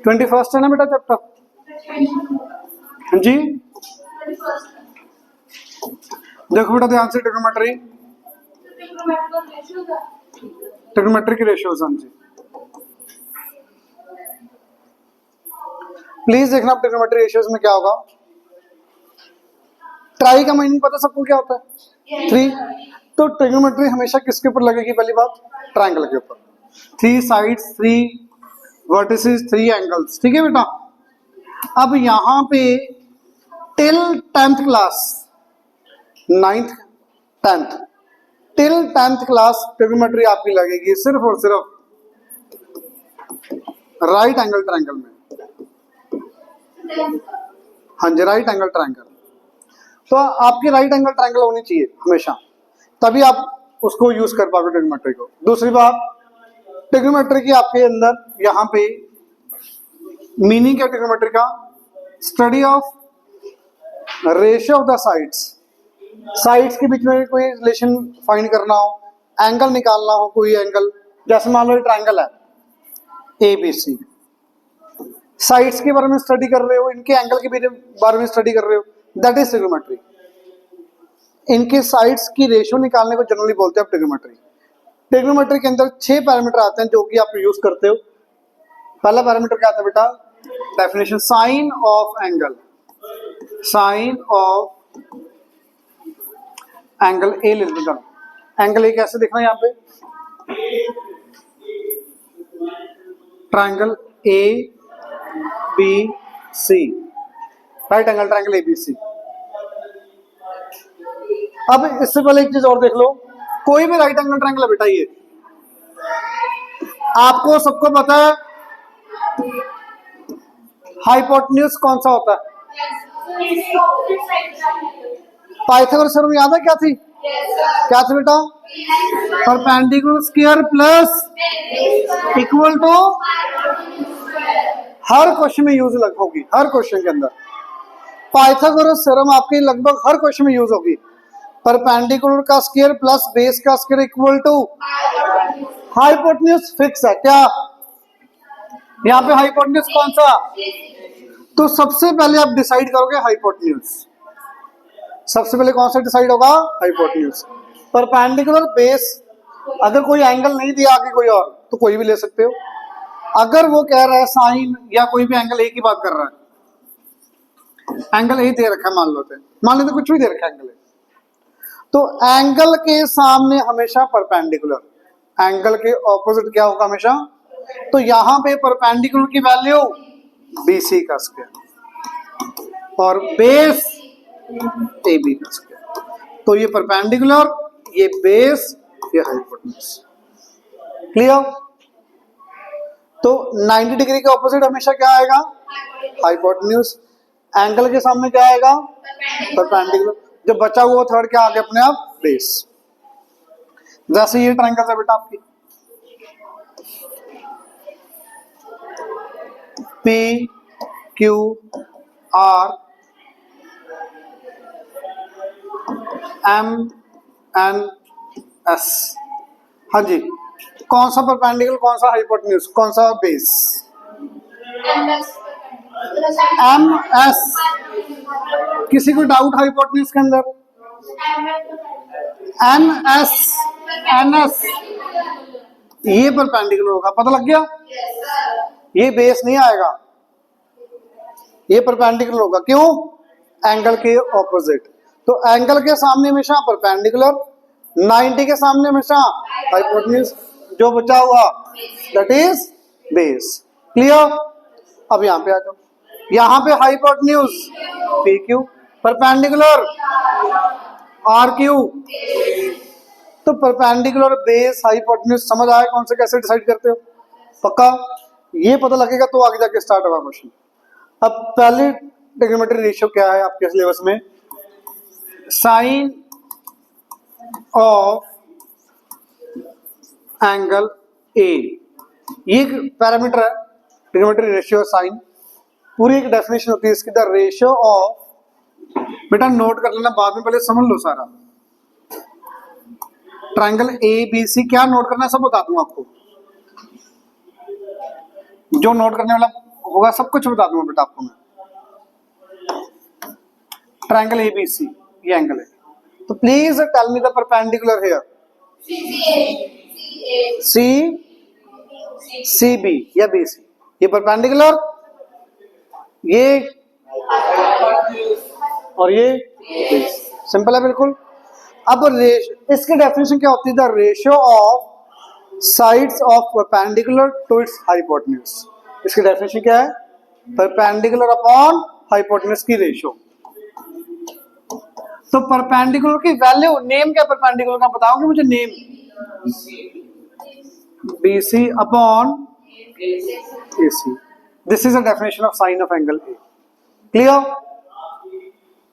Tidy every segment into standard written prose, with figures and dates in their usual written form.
21 है ना बेटा चैप्टर? हाँ जी, देखो बेटा ध्यान से, ट्रिग्नोमेट्री की रेशियोज। हाँ जी, प्लीज देखना ट्रिग्नोमेट्री रेशियोज में क्या होगा। ट्राई का मीनिंग पता सबको क्या होता है? 3। तो ट्रिग्नोमेट्री हमेशा किसके ऊपर लगेगी? पहली बात ट्रायंगल के ऊपर। 3 साइड्स, 3 वर्टिसेस, 3 एंगल्स। ठीक है बेटा। अब यहां पे till 10th class, 9th 10th, till 10th class trigonometry आपकी लगेगी सिर्फ और सिर्फ राइट एंगल ट्रायंगल में। हाँ जी, राइट एंगल ट्रायंगल। तो आपकी राइट एंगल ट्रायंगल होनी चाहिए हमेशा, तभी आप उसको यूज कर पाओगे ट्रिग्नोमेट्री को। दूसरी बात, ट्रिग्नोमेट्री की आपके अंदर यहां पे मीनिंग क्या ट्रिग्नोमेट्री का? Study of ratio of the sides. Sides के बीच में कोई रिलेशन फाइंड करना हो, एंगल निकालना हो, कोई एंगल, जैसे मान लो ट्रायंगल है ABC, साइड्स के बारे में स्टडी कर रहे हो, इनके एंगल के बारे में स्टडी कर रहे हो, दैट इज ट्रिग्नोमेट्री। इनके साइड्स की रेशियो निकालने को जनरली बोलते हैं ट्रिग्नोमेट्री। ट्रिग्नोमेट्री के अंदर 6 पैरामीटर आते हैं जो कि आप यूज करते हो। पहला पैरामीटर क्या आता है बेटा? Definition, sine of angle. Sine of angle A ले लेते हैं। एंगल ए कैसे दिखना है यहाँ पे? Triangle ABC, right angle triangle ABC। अब इससे पहले एक चीज और देख लो, कोई भी राइट एंगल ट्रायंगल है बेटा, ये आपको सबको पता है हाइपोटेन्यूज कौन सा होता है? पाइथागोरस थ्योरम याद है क्या थी? क्या थी बेटा? Perpendicular square plus equal to. हर क्वेश्चन में यूज लग होगी, हर क्वेश्चन के अंदर पाइथागोरस थ्योरम आपके लगभग हर क्वेश्चन में यूज होगी। परपेंडिकुलर का स्क्वायर प्लस बेस का square equal to hypotenuse. Fix है क्या? यहाँ पे हाइपोटेन्यूज कौन सा? तो सबसे पहले आप डिसाइड करोगे हाइपोटेन्यूज। सबसे पहले कौन सा डिसाइड होगा? हाइपोटेन्यूज। परपेंडिकुलर बेस, अगर कोई एंगल नहीं दिया आगे कोई और, तो कोई भी ले सकते हो। अगर वो कह रहा है साइन या कोई भी एंगल ए की बात कर रहा है, एंगल ए दे रखा है, मान लेते कुछ भी दे रखा है एंगल ए, तो एंगल के सामने हमेशा परपेंडिकुलर, एंगल के ऑपोजिट क्या होगा हमेशा? तो यहां पे परपेंडिकुलर की वैल्यू BC का स्क्वायर और बेस AB का स्क्वायर। तो ये परपेंडिकुलर, ये बेस, ये हाइपोटेन्यूज। क्लियर? तो 90 डिग्री के ऑपोजिट हमेशा क्या आएगा? हाइपोटेन्यूज। एंगल के सामने क्या आएगा? परपेंडिकुलर। जो बचा हुआ थर्ड क्या आ गया अपने आप? बेस। जैसे ये ट्रायंगल है बेटा आपकी PQR MNS। हाँ जी, कौन सा परपेंडिकुलर, कौन सा हाइपोटेन्यूज, कौन सा बेस? MS। किसी को डाउट हाइपोटेन्यूज के अंदर? NS ये परपेंडिकुलर होगा, पता लग गया? ये बेस नहीं आएगा, ये परपेंडिकुलर होगा। क्यों? एंगल के ऑपोजिट। तो एंगल के सामने हमेशा परपेंडिकुलर, 90 के सामने हमेशा हाइपोटेन्यूज, जो बचा हुआ दैट इज बेस। क्लियर? अब यहां पे आ जाओ, यहां पे हाइपोटेन्यूज PQ, परपेंडिकुलर RQ। तो परपेंडिकुलर, बेस, हाइपोटेन्यूज समझ आया कौन से कैसे डिसाइड करते हो? पक्का? ये पता लगेगा तो आगे जाके स्टार्ट होगा क्वेश्चन। अब पहले ट्रिग्नोमेट्री रेशियो क्या है आपके सिलेबस में? साइन ऑफ एंगल ए, ये पैरामीटर है ट्रिग्नोमेट्री रेशियो। साइन पूरी एक डेफिनेशन होती है इसकी, द रेशियो ऑफ, बेटा नोट कर लेना, बाद में पहले समझ लो सारा। ट्रायंगल ABC क्या नोट करना है सब बता दूं आपको, जो नोट करने वाला होगा सब कुछ बता दूंगा बेटा आपको मैं। ट्रायंगल ABC ये एंगल है, तो please tell me the perpendicular here. CB या BC, ये परपेंडिकुलर, ये और ये सिंपल है बिल्कुल। अब इसकी डेफिनेशन क्या होती है? The ratio of sides of perpendicular to its hypotenuse. इसकी डेफिनेशन क्या है? परपेंडिकुलर अपॉन हाइपोटेन्यूज की रेशियो। तो परपेंडिकुलर की वैल्यू, नेम क्या परपेंडिकुलर का बताओगे मुझे? Name BC upon AC। This is the definition of sine of angle A। Clear?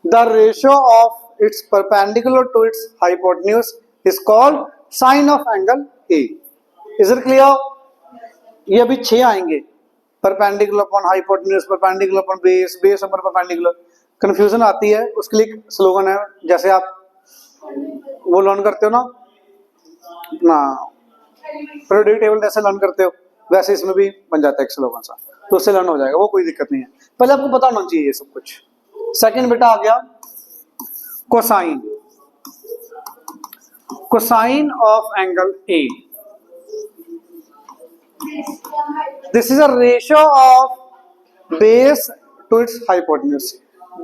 The ratio of its perpendicular to its hypotenuse is called sine of angle A। Is it clear? ये अभी 6 आएंगे, perpendicular upon hypotenuse, perpendicular upon base, base upon perpendicular. Confusion आती है, उसके लिए slogan है, जैसे आप वो लर्न करते हो ना अपना पीरियोडिक टेबल जैसे लर्न करते हो, वैसे इसमें भी बन जाता है एक स्लोगन सा, तो उससे लर्न हो जाएगा, वो कोई दिक्कत नहीं है। पहले आपको पता होना चाहिए ये सब कुछ। सेकंड बेटा आ गया cosine. Cosine of angle A, this is a ratio of base to its hypotenuse.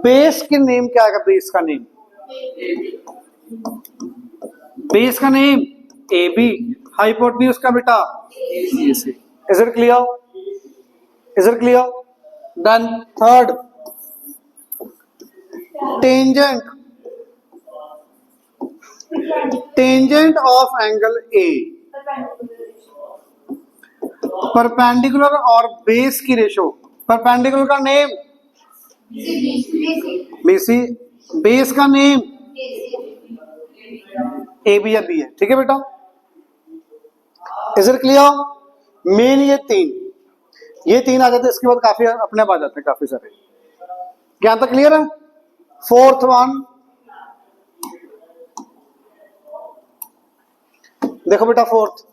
Base की नेम क्या है? बेस का नेम, बेस का नेम AB, हाइपोटेन्यूज का बेटा AC। Is it clear? Is it clear? Then third, tangent, tangent of angle A, perpendicular और base की ratio. Perpendicular का नेम BC, बेस का नेम AB या B है, ठीक है बेटा? Is it clear? मेन ये तीन आ जाते हैं, इसके बाद काफी अपने आप आ जाते हैं काफी सारे। क्या तक क्लियर है? फोर्थ वन देखो बेटा, fourth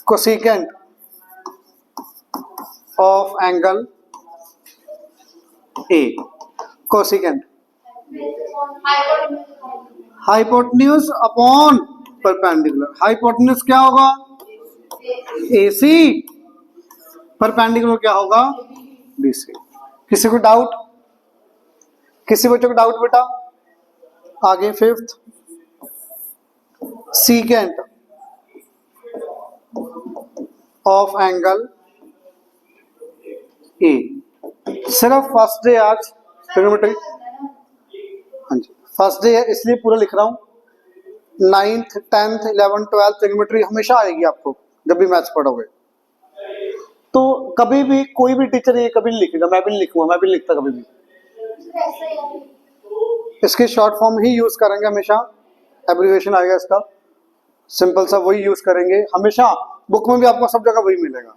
cosecant of angle A। Cosecant hypotenuse upon perpendicular. Hypotenuse क्या होगा? AC, परपेंडिकुलर क्या होगा? BC। किसी को डाउट? किसी बच्चों को डाउट बेटा? आगे fifth, secant of angle A। सिर्फ फर्स्ट डे आज ट्रिग्नोमेट्री, हाँ जी फर्स्ट डे है इसलिए पूरा लिख रहा हूँ। 9th 10th 11th 12th trigonometry हमेशा आएगी आपको जब भी मैथ्स पढ़ोगे। तो कभी भी कोई भी टीचर ये कभी नहीं लिखेगा, मैं भी नहीं लिखूंगा, मैं भी नहीं लिखता कभी भी। इसके शॉर्ट फॉर्म ही यूज करेंगे हमेशा, एब्रिविएशन आएगा इसका, सिंपल सा वही यूज करेंगे हमेशा। बुक में भी आपको सब जगह वही मिलेगा,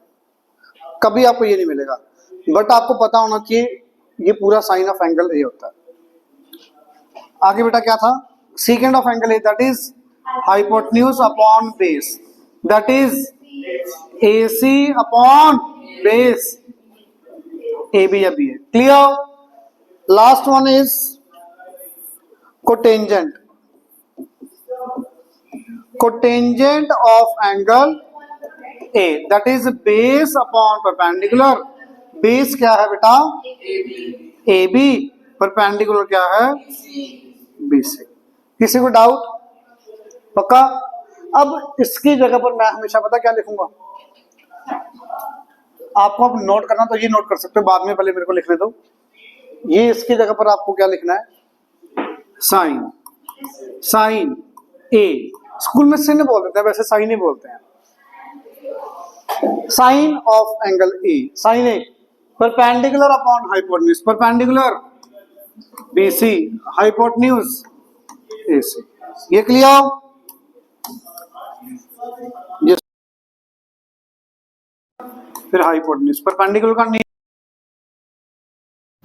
कभी आपको ये नहीं मिलेगा। बट आपको पता होना चाहिए ये पूरा साइन ऑफ एंगल A होता है। आगे बेटा क्या था? Secant of angle A, that is hypotenuse upon base, that is AC upon base, AB या B है। Clear? Last one is cotangent, cotangent of angle A, that is base upon perpendicular. Base क्या है बेटा? AB, perpendicular क्या है? BC। किसी को doubt? पक्का? अब इसकी जगह पर मैं हमेशा पता क्या लिखूंगा आपको, अब नोट करना तो ये नोट कर सकते हो, बाद में पहले मेरे को लिखने दो। ये इसकी जगह पर आपको क्या लिखना है? Sine, sine A। स्कूल में साइन बोल देते हैं, वैसे साइन ही बोलते हैं। Sine of angle A, sine A, perpendicular upon hypotenuse, perpendicular BC, hypotenuse AC। ये क्लियर? फिर हाइपोटेन्यूज, परपेंडिकुलर का नेम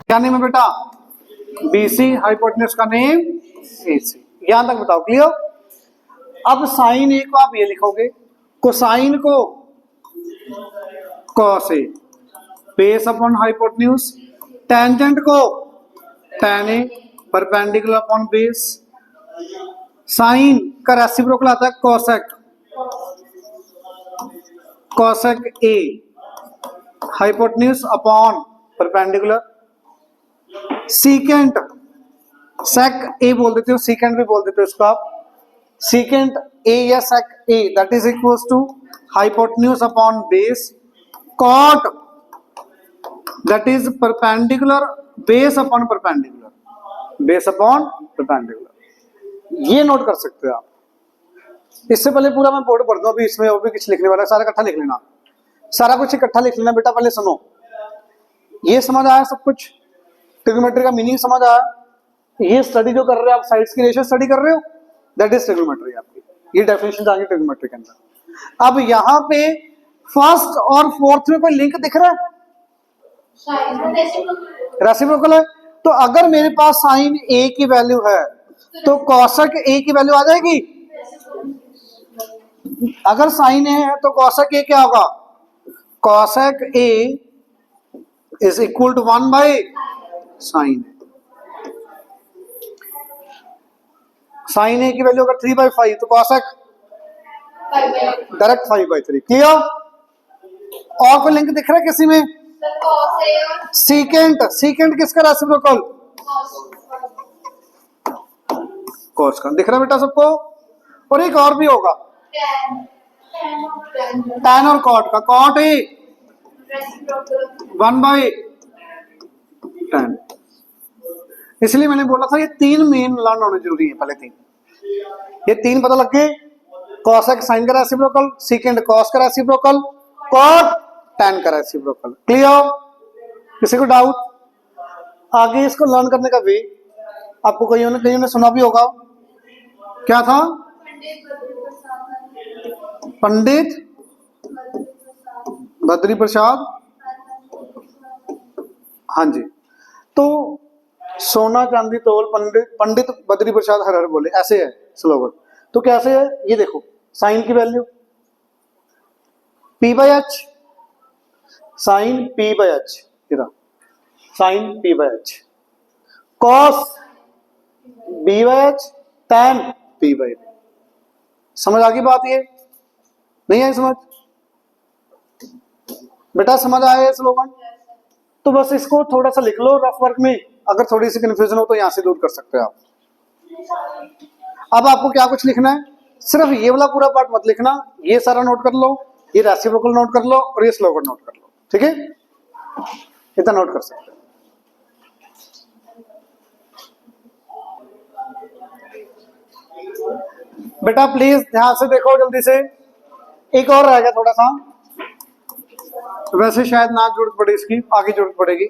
क्या नेम है बेटा? BC, हाइपोटेन्यूज का नेम AC। यहां तक बताओ क्लियर? अब साइन A को आप ये लिखोगे, कोसाइन को cos A, base upon hypotenuse, tangent को tan A, perpendicular upon base, sine का रेसिप्रोकल आता है cosec, cosec A, hypotenuse upon perpendicular, secant, sec A बोल देते हो, सीकेंट भी बोल देते हो इसको आप, सीकेंट ए या sec A that is equals to hypotenuse upon base, cot that is perpendicular base upon perpendicular, base upon perpendicular. ये नोट कर सकते हो आप। इससे पहले पूरा मैं बोर्ड पढ़ दूं, अभी इसमें और भी कुछ लिखने वाला है, सारा इकट्ठा लिख लेना, सारा कुछ इकट्ठा लिख लेना बेटा। पहले सुनो, ये समझ आया सब कुछ, ट्रिग्नोमेट्री का मीनिंग समझ आया, ये स्टडी जो कर रहे हो आप, साइड्स की रेशियो स्टडी कर रहे हो, दैट इज ट्रिग्नोमेट्री आपकी, ये डेफिनेशन आएंगे ट्रिग्नोमेट्री के अंदर। अब यहाँ पे फर्स्ट और फोर्थ में कोई लिंक दिख रहा है? रेसिप्रोकल है, तो अगर मेरे पास साइन ए की वैल्यू है तो कॉसेक ए की वैल्यू आ जाएगी। अगर साइन ए है तो कॉसेक ए क्या होगा? Cosec A is equal to 1 by sine A. Sine A की वैल्यू अगर 3/5 तो कॉसेक डायरेक्ट 5/3। क्लियर? और कोई लिंक दिख रहा है किसी में? सीकेंट, सीकेंट किसका रेसिप्रोकल? कॉस का। दिख रहा है बेटा सबको? और एक और भी होगा, टैन और कॉट का, कॉट ए 1/tan। इसलिए मैंने बोला था ये तीन मेन लर्न होने जरूरी है, पहले तीन, ये तीन पता लग गए, कॉसेक साइन का रेसिप्रोकल, सीकेंट कॉस का रेसिप्रोकल, कॉट टैन का रेसिप्रोकल। क्लियर? किसी को डाउट? आगे इसको लर्न करने का वे आपको कहीं ने सुना भी होगा, क्या था? पंडित बद्री प्रसाद, हाँ जी, तो सोना चांदी तोल पंडित बद्री प्रसाद हर हर बोले, ऐसे है स्लोगन। तो कैसे है ये देखो, साइन की value P/H, sine P/H, sine P/H, cos B/H, tan P/B। समझ आ गई बात? ये नहीं आई समझ? बेटा समझ आया स्लोगन? तो बस इसको थोड़ा सा लिख लो रफ वर्क में, अगर थोड़ी सी कंफ्यूजन हो तो यहां से दूर कर सकते हो आप। अब आपको क्या कुछ लिखना है? सिर्फ ये वाला पूरा पार्ट मत लिखना, ये सारा नोट कर लो, ये रेसिप्रोकल नोट कर लो और ये स्लोगन नोट कर लो, ठीक है? इतना नोट कर सकते हो। बेटा प्लीज ध्यान से देखो जल्दी से, एक और रह गया थोड़ा सा, वैसे शायद ना जरूरत पड़े इसकी, आगे जरूरत पड़ेगी।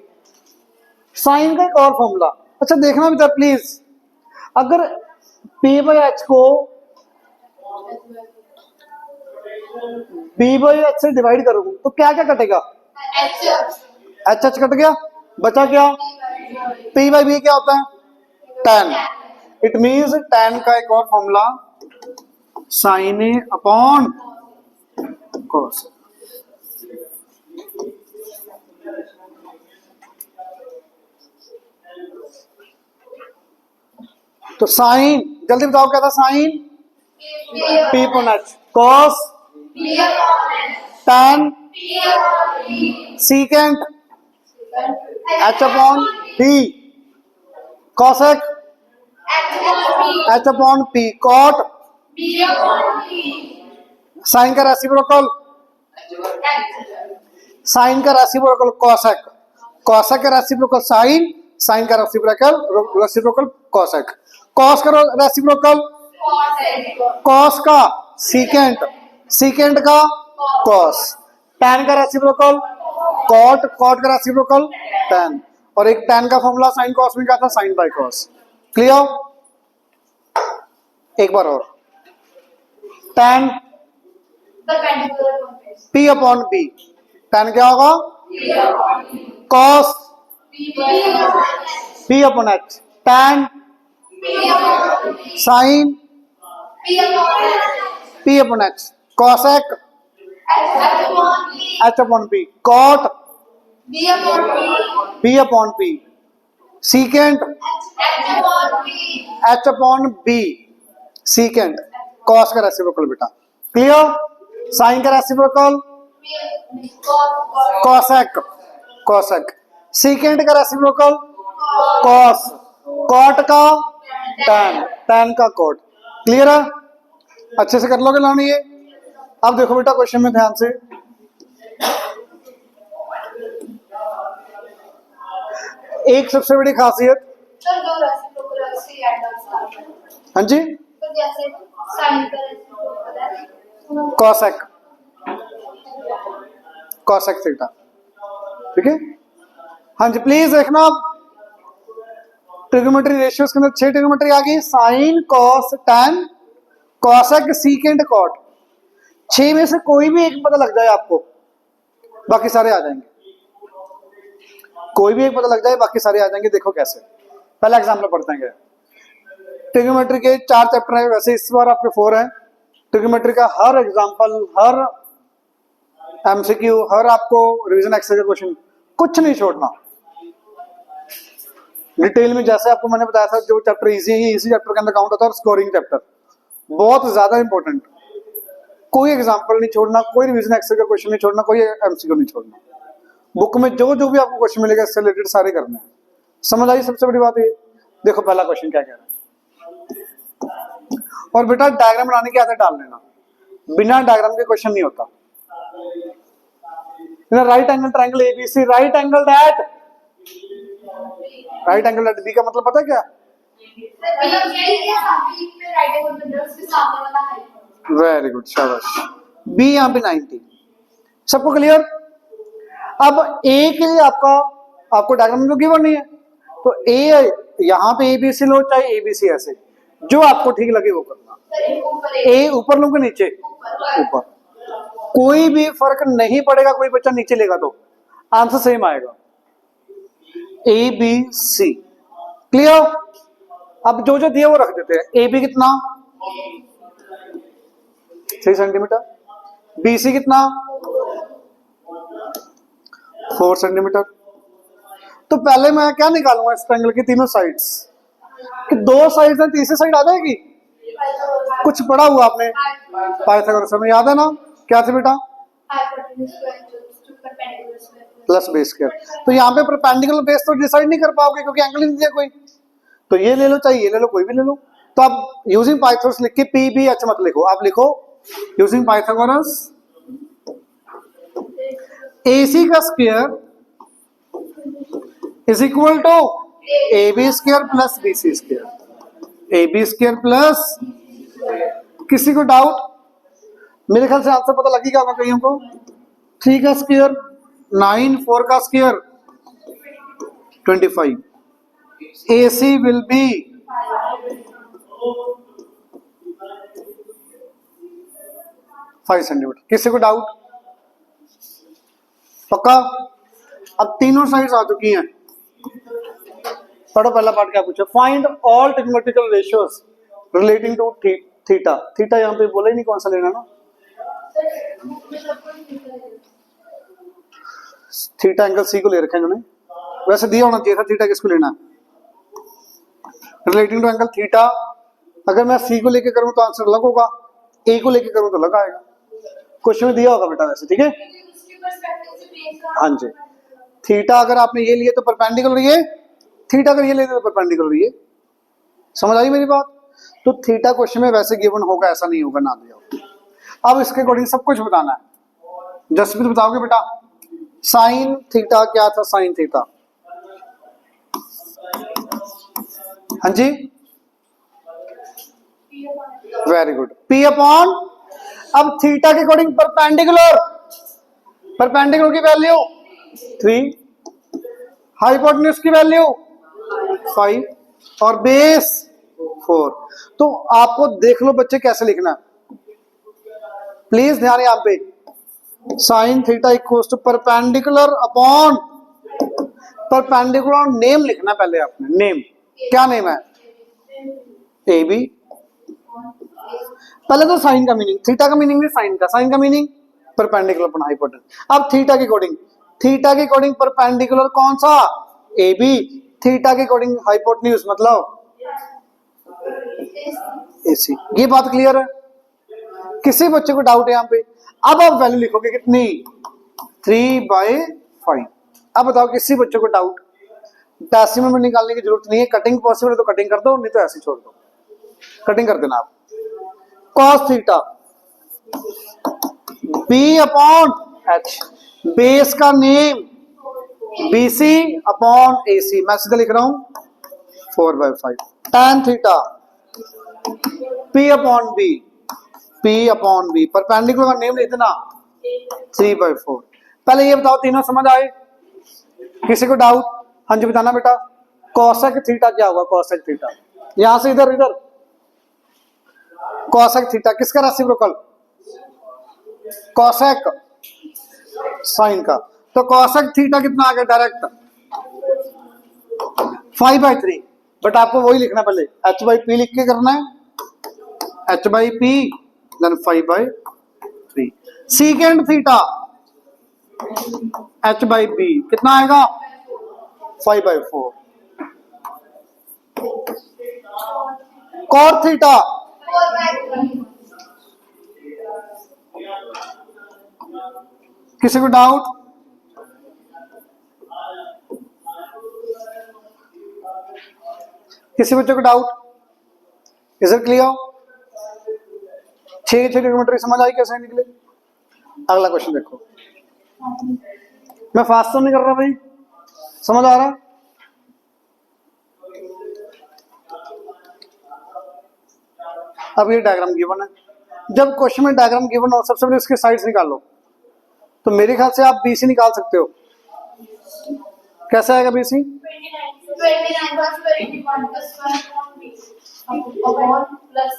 साइन का एक और फॉर्मूला, अच्छा देखना बेटा प्लीज, अगर P/H को B/H से डिवाइड करोगे तो क्या क्या कटेगा? H कट गया, बचा क्या? P/B क्या होता है? tan। इट मीन्स tan का एक और formula sine A upon cos. तो साइन, जल्दी बताओ क्या था? Sine P/H, cos tan, secant H upon P, cosec H upon P, cot sine का रेसिप्रोकल, साइन का रेसिप्रोकल कॉसेक, कॉसेक का रेसिप्रोकल साइन, साइन का रेसिप्रोकल कॉसेक, कॉस का रेसिप्रोकल कॉस का सीकेंट, सीकेंट का कॉस, टैन का reciprocal cot, cot का reciprocal tan, और एक टैन का फॉर्मूला साइन कॉस में क्या था? Sine by cos. क्लियर? एक बार और, tan P upon B, tan क्या होगा? Cos P upon H, tan sine P upon H, cosec H upon P, cot B upon P, secant H upon B, secant cos का reciprocal बेटा, clear. Sine का reciprocal cosec, cosec, secant का reciprocal cos, cot का tan, tan का cot, clear है। अच्छे से कर लोगे लानी ये। अब देखो बेटा क्वेश्चन में ध्यान से, एक सबसे बड़ी खासियत, हाँ जी, कॉसेक, कॉसेक थीटा, ठीक है। हाँ जी प्लीज देखना, ट्रिग्नोमेट्री रेशियोज के अंदर 6 ट्रिग्नोमेट्री आ गई, sine cos tan cosec secant cot, 6 में से कोई भी एक पता लग जाए आपको, बाकी सारे आ जाएंगे, कोई भी एक पता लग जाए बाकी सारे आ जाएंगे। देखो कैसे, पहला एग्जाम्पल पढ़ते हैं। ट्रिग्नोमेट्री के 4 चैप्टर है, वैसे इस बार आपके 4 हैं। ट्रिग्नोमेट्री का हर एग्जाम्पल, हर एमसीक्यू, हर आपको रिवीजन एक्सरसाइज का क्वेश्चन कुछ नहीं छोड़ना, डिटेल में। जैसे आपको मैंने बताया था, जो चैप्टर इजी है इसी चैप्टर के अंदर काउंट होता है, और स्कोरिंग चैप्टर बहुत ज्यादा इंपॉर्टेंट, कोई एग्जाम्पल नहीं छोड़ना, कोई रिवीजन एक्सरसाइज का क्वेश्चन नहीं छोड़ना, कोई एमसीक्यू नहीं छोड़ना। बुक में जो जो भी आपको क्वेश्चन मिलेगा इससे रिलेटेड सारे करने हैं। समझ आई सबसे बड़ी बात ये। देखो पहला क्वेश्चन क्या कह रहा है, और बेटा डायग्राम बनाने की आदत डाल लेना, बिना डायग्राम के क्वेश्चन नहीं होता। Right angle triangle ABC, right angle that, right angle that B का मतलब पता है क्या? वेरी गुड, शाबाश। बी यहाँ पे 90, सबको क्लियर। अब ए के लिए आपको डायग्राम में तो गिवन नहीं है, तो ए यहाँ पे एबीसी लो, चाहे एबीसी ऐसे, जो आपको ठीक लगे वो करना। ए ऊपर लो कि नीचे? ऊपर, कोई भी फर्क नहीं पड़ेगा, कोई बच्चा नीचे लेगा तो आंसर सेम आएगा, ए बी सी, क्लियर। अब जो जो दिया वो रख देते हैं। ए बी कितना? 3 सेंटीमीटर, बी सी कितना? 4 सेंटीमीटर। तो पहले मैं क्या निकालूंगा इस ट्रायंगल की तीनों साइड्स, कि 2 साइड्स हैं, तीसरी साइड आ जाएगी। कुछ पढ़ा हुआ आपने पाइथागोरस में, याद है ना? क्या था बेटा? Plus base square. तो यहाँ पे परपेंडिकुलर बेस तो डिसाइड नहीं कर पाओगे क्योंकि एंगल नहीं दिया कोई, तो ये ले लो चाहे ये ले लो, कोई भी ले लो। तो आप यूजिंग पाइथागोरस लिख के पी बी एच मत लिखो, आप लिखो यूजिंग पाइथागोरस AC का square is equal to AB square plus BC square, AB square plus, किसी को डाउट? मेरे ख्याल से आंसर पता लगी क्या होगा कईयों को। 3 का स्क्वायर 9, 4 का square 25, AC will be 5 centimetre. किसी को डाउट? पक्का? अब तीनों साइड्स आ चुकी हैं, पढ़ो पहला पार्ट क्या पूछा, find all trigonometrical ratios relating to theta. Theta यहाँ पे बोला ही नहीं कौन सा लेना ना, थीटा एंगल सी को ले रखा है इन्होंने, वैसे दिया होना चाहिए था थीटा किसको लेना रिलेटिंग टू एंगल थीटा। अगर मैं सी को लेके करूं तो आंसर अलग होगा, ए को लेके करूं तो अलग आएगा, क्वेश्चन में दिया होगा बेटा वैसे, ठीक है। हाँ जी, थीटा अगर आपने ये लिए तो परपेंडिकुलर ये, थीटा अगर ये लेते तो परपेंडिकुलर ये, समझ आई मेरी बात? तो थीटा क्वेश्चन में वैसे गिवन होगा, ऐसा नहीं होगा ना दिया। अब इसके अकॉर्डिंग सब कुछ बताना है, जसप्रीत बताओगे बेटा साइन थीटा क्या था? साइन थीटा, हाँ जी, वेरी गुड, पी अपॉन, अब थीटा के अकॉर्डिंग परपेंडिकुलर, परपेंडिकुलर की वैल्यू 3, हाइपोटेन्यूज की वैल्यू 5 और बेस 4। तो आपको देख लो बच्चे कैसे लिखना है, प्लीज ध्यान यहाँ पे, sine theta equals to perpendicular upon, perpendicular name लिखना पहले आपने, नेम क्या नेम है? A B. पहले तो साइन का मीनिंग, थीटा का मीनिंग नहीं साइन का, साइन का मीनिंग परपेंडिकुलर अपॉन हाइपोटेन्यूज। अब थीटा के अकॉर्डिंग परपेंडिकुलर कौन सा, ए बी, थीटा के अकॉर्डिंग हाइपोटेन्यूज मतलब AC। ये बात क्लियर है? किसी बच्चे को डाउट है यहाँ पे? अब आप वैल्यू लिखोगे कितनी, 3/5। अब बताओ किसी बच्चे को डाउट, डेसिमल में निकालने की जरूरत नहीं है, कटिंग पॉसिबल है तो कटिंग कर दो, नहीं तो ऐसे छोड़ दो, कटिंग कर देना आप। cos थीटा B/H, बेस का नेम BC अपॉन AC, मैं सीधा लिख रहा हूं 4/5। tan थीटा P/B, परपेंडिकुलर का नेम लिख देना 3/4। पहले ये बताओ तीनों समझ आए? किसी को डाउट? हाँ जी बताना बेटा। कोसेक थीटा क्या होगा? कोसेक थीटा यहां से इधर कोसेक थीटा किसका रेसिप्रोकल? कोसेक साइन का। तो कोसेक थीटा कितना आ गया डायरेक्ट 5/3। बट आपको वही लिखना पहले, H/P लिख के करना है, H/P then 5/3। Secant theta H/B कितना आएगा 5/4। कॉट थीटा किसी को डाउट? किसी बच्चे को doubt? Is it clear? 6 trigonometry समझ आई कैसे निकले? अगला क्वेश्चन देखो, मैं फास्ट तो नहीं कर रहा भाई, समझ आ रहा? अब ये डायग्राम गिवन है, जब क्वेश्चन में डायग्राम गिवन हो सबसे पहले इसके साइड्स निकाल लो। तो मेरे ख्याल से आप BC निकाल सकते हो। कैसे आएगा BC? 29 plus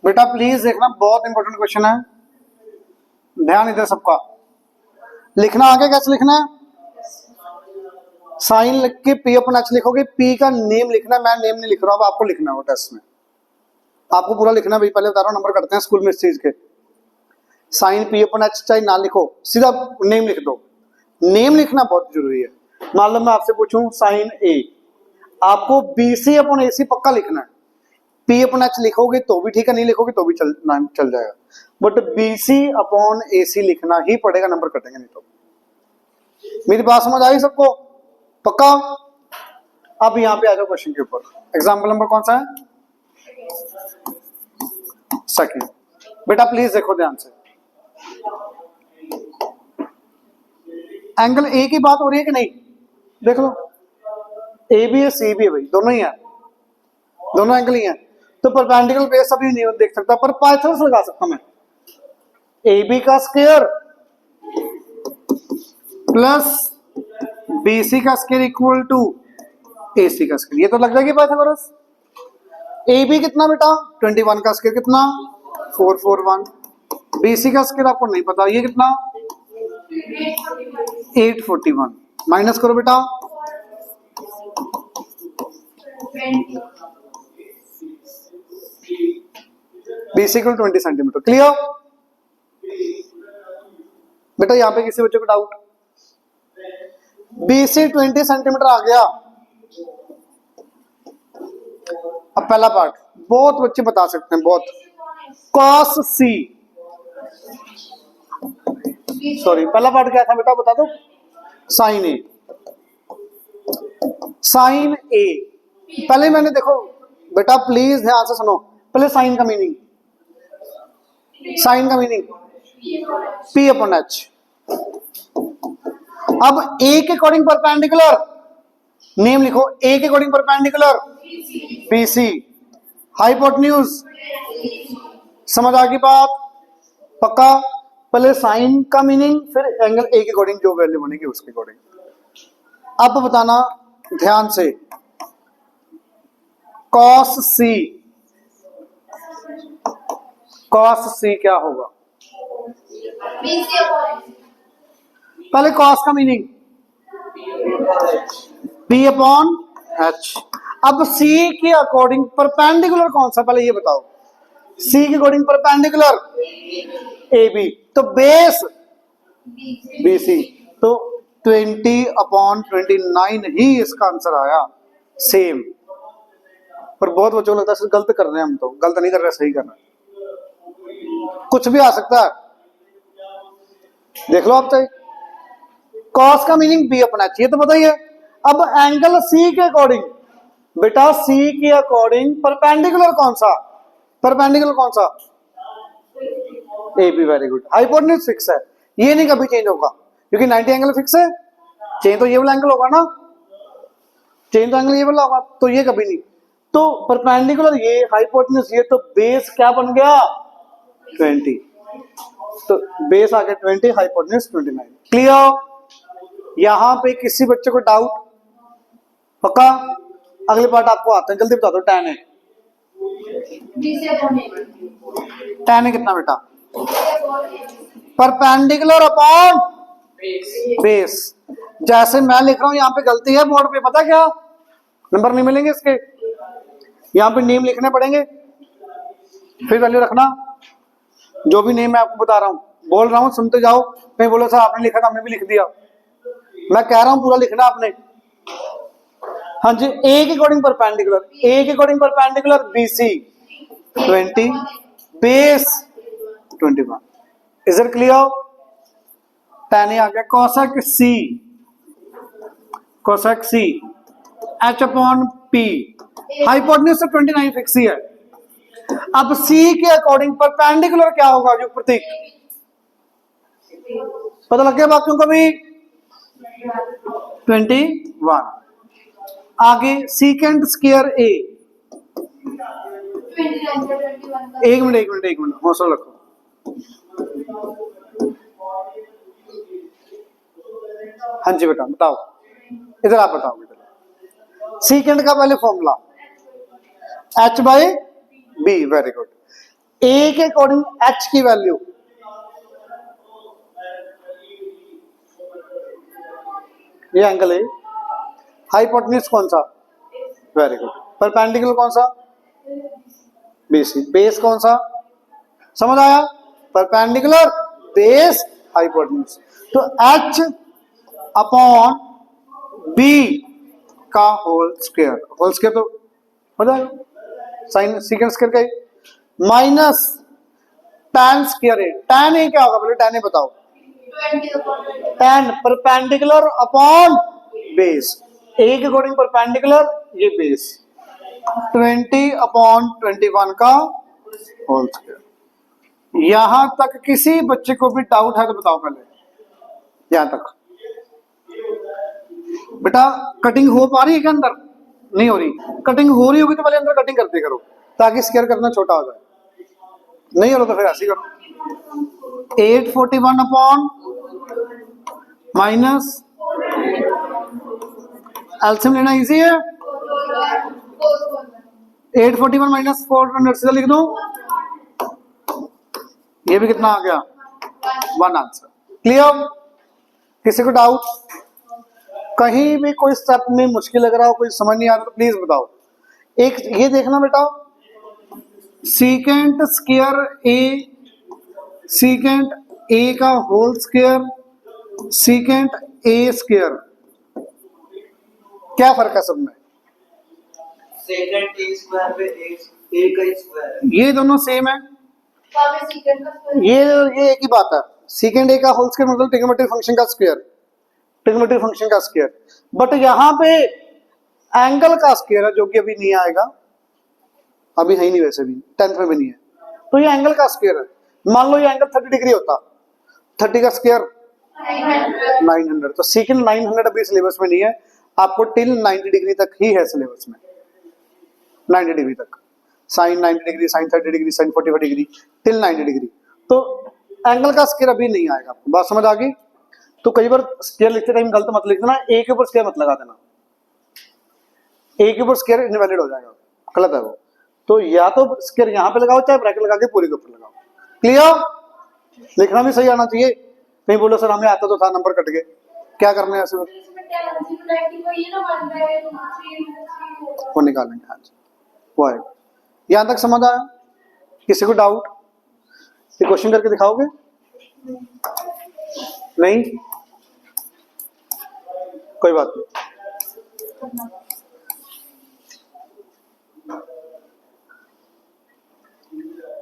बेटा प्लीज देखना, बहुत इंपॉर्टेंट क्वेश्चन है, ध्यान इधर सबका। लिखना आगे कैसे लिखना है? साइन लिख के P/H लिखोगे, P का नेम लिखना है, मैं नेम नहीं लिख रहा हूं, अब आपको लिखना है वो टेस्ट में, आपको पूरा लिखना है भाई। पहले बता रहा हूं, नंबर करते हैं स्कूल में इस चीज के। साइन P/H चाहे ना लिखो, सीधा नेम लिख दो। नेम लिखना बहुत जरूरी है। मान लो मैं आपसे पूछूं साइन A, आपको BC/AC पक्का लिखना है। P/H लिखोगे तो भी ठीक है, नहीं लिखोगे तो भी चल जाएगा, बट BC/AC लिखना ही पड़ेगा, नंबर कटेंगे नहीं तो। मेरी बात समझ आई सबको? पक्का? अब यहां पे आ जाओ क्वेश्चन के ऊपर। एग्जाम्पल नंबर कौन सा है? सेकंड। बेटा प्लीज देखो ध्यान से, एंगल ए की बात हो रही है कि नहीं? देख लो, ए भी है सी भी है भाई, दोनों ही है, दोनों एंगल ही है। तो परपेंडिकुलर बेस अभी नहीं देख सकता, पर पाइथागोरस लगा सकता मैं। ए बी का स्क्वायर प्लस BC का स्क्वायर इक्वल टू AC का स्क्वायर, ये तो लग जाएगी पाइथागोरस। AB कितना बेटा? 21 का स्क्वायर कितना? 441। BC का स्क्वायर आपको नहीं पता, ये कितना? 841। माइनस करो बेटा, BC इक्वल 20 सेंटीमीटर। क्लियर बेटा? यहां पे किसी बच्चे को डाउट? BC 20 सेंटीमीटर आ गया। अब पहला पार्ट बहुत बच्चे बता सकते हैं, बहुत। cos C, सॉरी पहला पार्ट क्या था बेटा बता दो? Sign A। साइन A पहले मैंने देखो बेटा प्लीज ध्यान से सुनो, पहले साइन का मीनिंग P/H। अब A के अकॉर्डिंग परपेंडिकुलर नेम लिखो, A के अकॉर्डिंग परपेंडिकुलर BC, हाइपोटेन्यूज। समझ आ गई बात? पक्का? पहले साइन का मीनिंग, फिर एंगल A के अकॉर्डिंग जो वैल्यू बनेगी उसके अकॉर्डिंग। अब बताना ध्यान से, cos C क्या होगा? पहले cos का मीनिंग P/H एच। अब सी के अकॉर्डिंग परपेंडिकुलर कौन सा, पहले ये बताओ। सी के अकॉर्डिंग परपेंडिकुलर ए बी, तो बेस बी सी, तो 20/29 ही इसका आंसर आया, सेम। पर बहुत बच्चों को लगता है गलत कर रहे हैं, हम तो गलत नहीं कर रहे, सही कर रहे हैं, कुछ भी आ सकता है, देख लो आप चाहिए। कॉस का मीनिंग बी अपना चाहिए तो बताइए। अब एंगल सी के अकॉर्डिंग, बेटा सी के अकॉर्डिंग परपेंडिकुलर कौन सा, परपेंडिकुलर कौन सा, A B, very good. Hypotenuse fix है, ये नहीं कभी चेंज होगा, क्योंकि 90 एंगल फिक्स है, चेंज तो ये वाला एंगल होगा ना, चेंज तो एंगल ये वाला होगा, तो ये कभी नहीं। तो परपेंडिकुलर ये, हाइपोटेन्यूज ये, तो बेस क्या बन गया 20, तो बेस आ गया 20, हाइपोटेन्यूज 29। क्लियर? यहां पे किसी बच्चे को डाउट? पक्का? अगले पार्ट आपको आते हैं, जल्दी बता दो। tan है, tan है कितना बेटा, परपेंडिकुलर अपॉन बेस। जैसे मैं लिख रहा हूं, यहाँ पे गलती है बोर्ड पे, पता क्या, नंबर नहीं मिलेंगे इसके, यहाँ पे नेम लिखने पड़ेंगे, फिर वैल्यू रखना। जो भी नेम मैं आपको बता रहा हूं, बोल रहा हूं, सुनते जाओ, कहीं बोलो सर आपने लिखा था, हमने भी लिख दिया, मैं कह रहा हूं पूरा लिखना आपने। हाँ जी, ए के अकॉर्डिंग परपेंडिकुलर, ए के according perpendicular B C 20, base 21। Is it clear? tan आ गया, cosec c, cosec c h upon p, hypotenuse से 29 फिक्स ही है। अब c के अकॉर्डिंग परपेंडिकुलर क्या होगा, जो प्रतीक, पता लग गया बाकियों को भी, 21। आगे सीकेंट स्क्वायर ए, एक मिनट हौसला रखो। हाँ जी बेटा बताओ, इधर आप बताओ बेटा। सीकेंट का पहले formula h by B, very good. A के अकॉर्डिंग h की वैल्यू, ये एंगल है, हाइपोटेन्यूज कौन सा, वेरी गुड। परपेंडिकुलर कौन सा, बीसी। बेस कौन सा, समझ आया, परपेंडिकुलर बेस हाइपोटेन्यूज। तो h अपॉन बी का होल स्क्वायर, होल स्क्वायर तो हो जाएगा, साइन सीकेंट स्क्वायर का ही, माइनस tan स्क्वायर है। tan ए क्या होगा, पहले tan ए बताओ। tan परपेंडिकुलर अपॉन बेस, ए के अकॉर्डिंग परपेंडिकुलर, ये बेस 20/21 का होल स्क्वायर। यहां तक किसी बच्चे को भी डाउट है तो बताओ पहले, यहां तक बेटा कटिंग हो पा रही है क्या अंदर, नहीं हो रही, कटिंग हो रही होगी तो पहले अंदर कटिंग करते करो, ताकि स्क्वायर करना छोटा हो जाए, नहीं हो रहा तो फिर ऐसे करो। 841 अपॉन माइनस, एलसीएम लेना इजी है, 841 माइनस 400 सीधा लिख दो, ये भी कितना आ गया, 1 आंसर। क्लियर? किसी को डाउट, कहीं भी कोई स्टेप में मुश्किल लग रहा हो, कोई समझ नहीं आ रहा तो प्लीज बताओ। एक ये देखना बेटा, secant square A, secant A का whole square, secant A square, क्या फर्क है सब में, सेकंड ए स्क्वायर पे ए का स्क्वायर, ये दोनों सेम है, ये एक ही बात है। सीकेंड ए का होल स्क्वायर मतलब ट्रिग्नोमेट्रिक फंक्शन का स्क्वायर, ट्रिग्नोमेट्रिक फंक्शन का स्क्वायर, बट यहां पे एंगल का स्क्वायर है, जो कि अभी नहीं आएगा, अभी है ही नहीं, वैसे भी 10th में भी नहीं है, तो ये एंगल का स्क्वायर है। मान लो ये एंगल 30 डिग्री होता, 30 का स्क्वायर 900, तो सीकेंड 900 अभी सिलेबस में नहीं है, आपको टिल 90 डिग्री तक ही है सिलेबस में, 90 डिग्री तक, sine 90 degree, sine 30 degree, sine 45 degree, till 90 degree, तो एंगल का स्क्वायर अभी नहीं आएगा। आपको बात समझ आ गई? तो कई बार स्क्वायर लिखते टाइम गलत मत लिख देना, ए के ऊपर स्क्वायर मत लगा देना, ए के ऊपर स्क्वायर इनवैलिड हो जाएगा, गलत है वो। तो या तो स्क्वायर यहां पे लगाओ, चाहे ब्रैकेट लगा के पूरे के ऊपर लगाओ। क्लियर? लिखना भी सही आना चाहिए, कहीं बोलो सर हमें आता तो था, नंबर कट गए, क्या करने ऐसे में, वो निकालेंगे। हाँ जी, वो है। यहां तक समझ आया? किसी को डाउट? ये क्वेश्चन करके दिखाओगे? नहीं, कोई बात नहीं।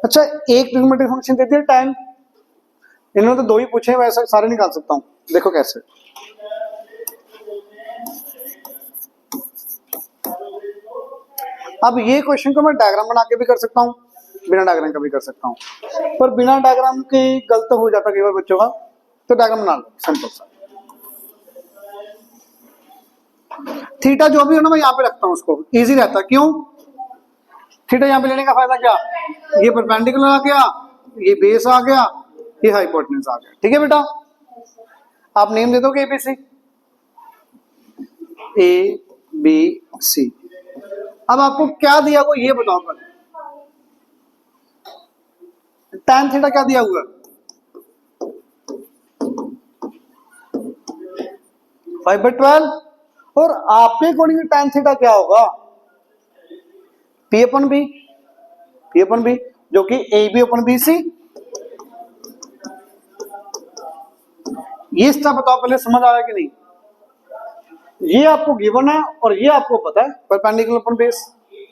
अच्छा, एक ट्रिग्नोमेट्रिक फंक्शन दे दिया tan, इन्होंने तो दो ही पूछे, वैसे सारे निकाल सकता हूं। देखो कैसे। अब ये क्वेश्चन को मैं डायग्राम बना के भी कर सकता हूं, बिना डायग्राम का भी कर सकता हूं, पर बिना डायग्राम के गलत हो जाता कई बार बच्चों का, तो डायग्राम बना लो सिंपल सा। थीटा जो भी हो ना, मैं यहाँ पे रखता हूँ, उसको इजी रहता है। क्यों? थीटा यहाँ पे लेने का फायदा क्या? ये परपेंडिकुलर आ गया, ये बेस आ गया, ये हाइपोटेन्यूज आ गया। ठीक है बेटा, आप नेम दे दोगे एबीसी, ए बी सी। अब आपको क्या दिया हुआ ये बताओ पहले। tan थीटा क्या दिया हुआ है? 5/12। और आपके अकॉर्डिंग tan थीटा क्या होगा? P/B, P/B जो कि AB/BC। ये स्टेप बताओ पहले, समझ आया कि नहीं? ये आपको गिवन है और ये आपको पता है, perpendicular upon base,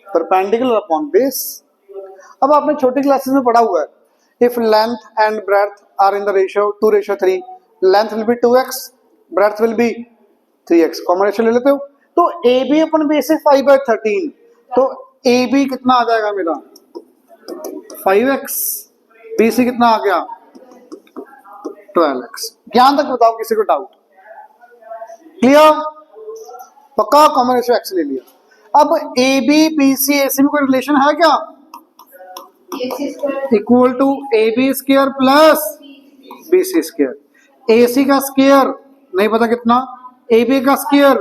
perpendicular upon base. अब आपने छोटी क्लासेस में पढ़ा हुआ है, if length and breadth are in the ratio 2:3, length will be 2x, breadth will be 3x। Common ratio ले लेते हो, तो AB/BC 5/13, तो AB कितना आ जाएगा मेरा? 5x, BC कितना आ गया? 12x। यहां तक बताओ किसी को डाउट? क्लियर? पक्का? कॉमन रेशियो x ले लिया। अब AB BC AC में कोई रिलेशन है क्या? Equal to AB² plus BC square. AC का स्क्वायर नहीं पता कितना, AB का स्क्वायर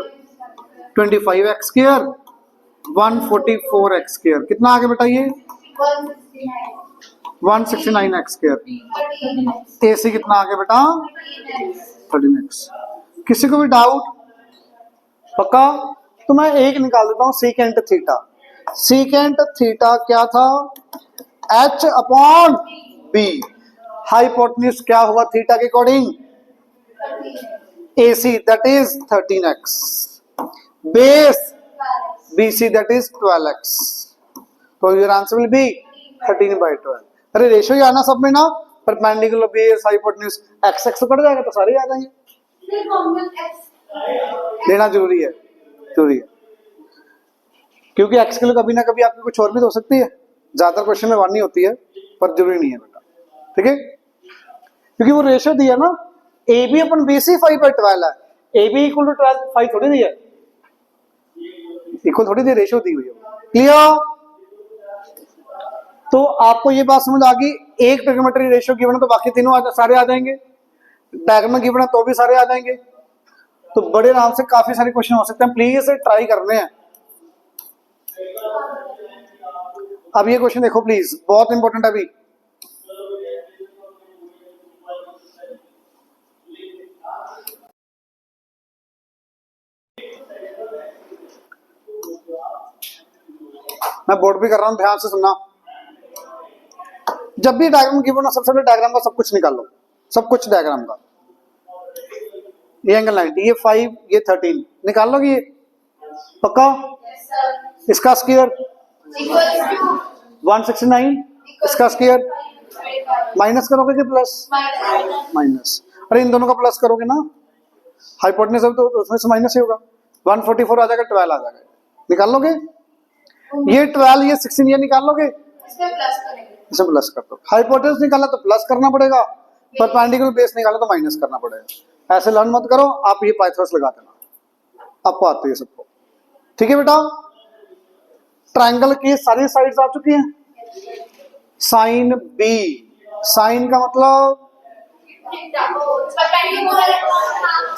25x², 144x²। कितना आ गया बेटा? ये 169x²। AC कितना आ गया बेटा? 13x। किसी को भी डाउट? पक्का? तो मैं एक निकाल देता हूं, सीकेंट थीटा। सीकेंट थीटा क्या था? H/B। हाइपोटेन्यूज क्या हुआ थीटा के according? AC that is 13x, base BC that is 12x, तो your answer will be 13/12। अरे रेशियो ही आना सब में ना, perpendicular base hypotenuse, x x cut जाएगा तो सारे आ जाएंगे। लेना जरूरी है, जरूरी है, क्योंकि x के लिए कभी ना कभी आपकी कुछ और भी तो हो सकती है। ज्यादातर क्वेश्चन में वन ही होती है, पर जरूरी नहीं है बेटा। ठीक है, क्योंकि वो रेशियो दिया ना, AB/BC 5/12 है, AB = 12, 5 थोड़ी दी है, इक्वल थोड़ी दी, रेशियो दी हुई है। क्लियर? तो आपको ये बात समझ आ गई, एक ट्रिग्नोमेट्री रेशियो गिवन है तो बाकी तीनों सारे आ जाएंगे, डायग्राम गिवन है तो भी सारे आ जाएंगे, तो बड़े आराम से काफी सारे क्वेश्चन हो सकते हैं। प्लीज ट्राई करने हैं। अब ये क्वेश्चन देखो प्लीज, बहुत इंपॉर्टेंट है अभी। मैं बोर्ड भी कर रहा हूं, ध्यान से सुनना। जब भी डायग्राम गिवन हो, सबसे पहले डायग्राम का सब कुछ निकालो, सब कुछ डायग्राम का। ये एंगल 90, ये 5, ये 13 निकाल लोगे ये? पक्का? इसका स्क्वायर 169, इसका स्क्वायर माइनस करोगे कि प्लस? माइनस। अरे इन दोनों का प्लस करोगे ना, हाइपोटेन्यूज तो उसमें से माइनस ही होगा। 144 आ जाएगा, 12 आ जाएगा। निकाल लोगे? ये 12, ये 16, ये निकाल लोगे? इसे प्लस कर दो। हाइपोटेन्यूज निकाला तो प्लस करना पड़ेगा, परपेंडिकुलर बेस निकाला तो माइनस करना पड़ेगा। ऐसे लर्न मत करो, आप ये पाइथागोरस लगा देना, आपको आते है सबको। ठीक है बेटा? ट्रायंगल की सारी साइड्स आ चुकी हैं। साइन बी, साइन का मतलब,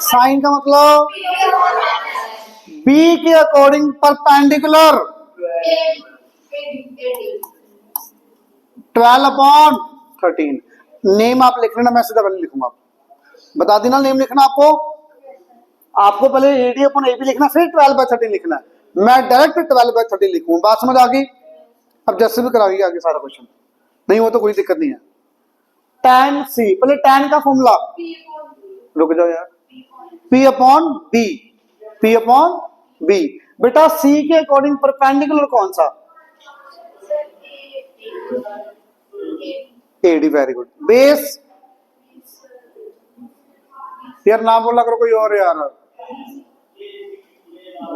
साइन का मतलब बी के अकॉर्डिंग परपेंडिकुलर 12/13। नेम आप लिख लेना, मैं सीधा पहले लिखूंगा, बता देना नेम लिखना आपको। आपको पहले AD अपॉन AB लिखना, फिर 12/13 लिखना है। मैं डायरेक्ट 12/13 लिखूं। बात समझ आ गई? अब जैसे भी कराइए आगे सारा क्वेश्चन, नहीं हो तो कोई दिक्कत नहीं है। tan C, पहले tan का फॉर्मूला, रुक जाओ यार, P upon B, P upon B। बेटा C के अकॉर्डिंग परपेंडिकुलर कौन सा? AD, very good. बेस, यार नाम बोला करो कोई और यार।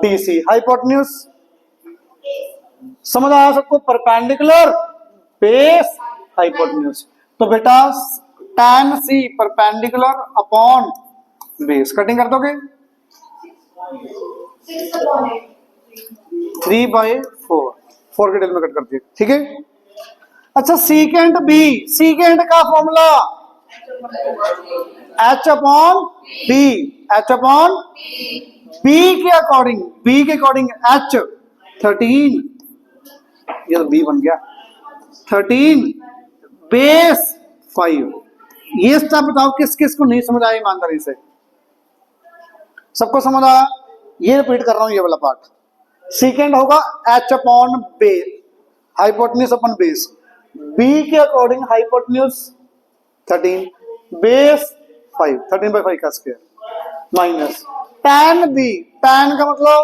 BC। हाइपोटेन्यूज, समझ आया सबको? Perpendicular, base, hypotenuse. तो बेटा tan C perpendicular upon base, cutting कर दोगे 3/4, 4 के डेल में कट कर दिए, ठीक है। अच्छा सीकेंट B, सीकेंट का formula H upon B, H upon B के अकॉर्डिंग, B के अकॉर्डिंग H 13, ये तो B बन गया 13, बेस 5। ये स्टेप बताओ किस किस को नहीं समझ आया ईमानदारी से? सबको समझ आया? ये रिपीट कर रहा हूं ये वाला पार्ट। सीकेंड होगा H upon base, hypotenuse upon base. B के अकॉर्डिंग हाइपोटेन्यूज 13, बेस 5, 13/5 का square minus tan B, tan का मतलब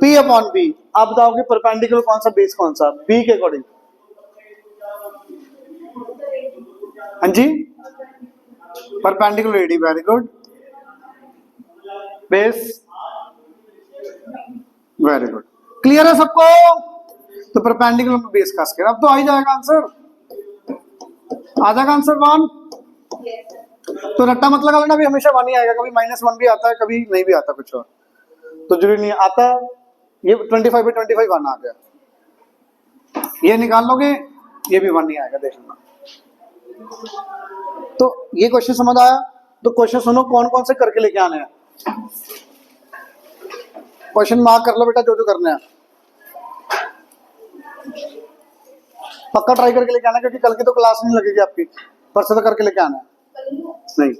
P अपॉन B। आप बताओगे परपेंडिकुलर कौन सा, बेस कौन सा? B के अकॉर्डिंग। हाँ जी, perpendicular AD, very good. Base, very good. Clear है सबको? तो परपेंडिकुलर में बेस का स्क्वायर। अब तो आ ही जाएगा आंसर, आ जाएगा आंसर 1। तो रट्टा मत लगा लेना भी हमेशा 1 ही आएगा, कभी -1 भी आता है, कभी नहीं भी आता कुछ और, तो जरूरी नहीं आता। ये 25/25 1 आ गया, ये निकाल लोगे, ये भी 1 ही आएगा, देख लेना। तो ये क्वेश्चन समझ आया? तो क्वेश्चन सुनो कौन कौन से करके लेके आने हैं। क्वेश्चन मार्क कर लो बेटा, जो जो करने हैं पक्का ट्राई करके लेके आना, क्योंकि कल की तो क्लास नहीं लगेगी आपकी, परसों तो करके लेके आना है। नहीं,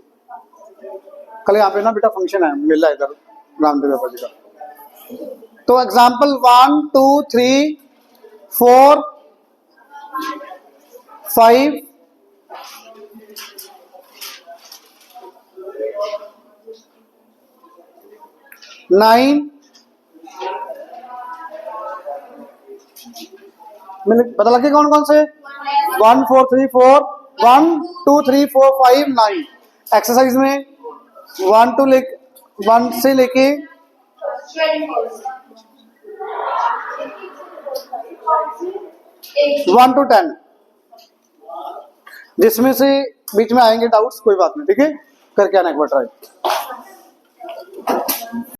कल यहाँ पे ना बेटा फंक्शन है, मेला इधर रामदेव बाबा जी का। तो एग्जाम्पल 1 2 3 4 5 9, मैंने पता लगे कौन कौन से? 1 4 3 4, 1 2 3 4 5 9। एक्सरसाइज में 1 से लेके 1 to 10, जिसमें से बीच में आएंगे डाउट्स, कोई बात नहीं, ठीक है, करके आना एक बार ट्राई।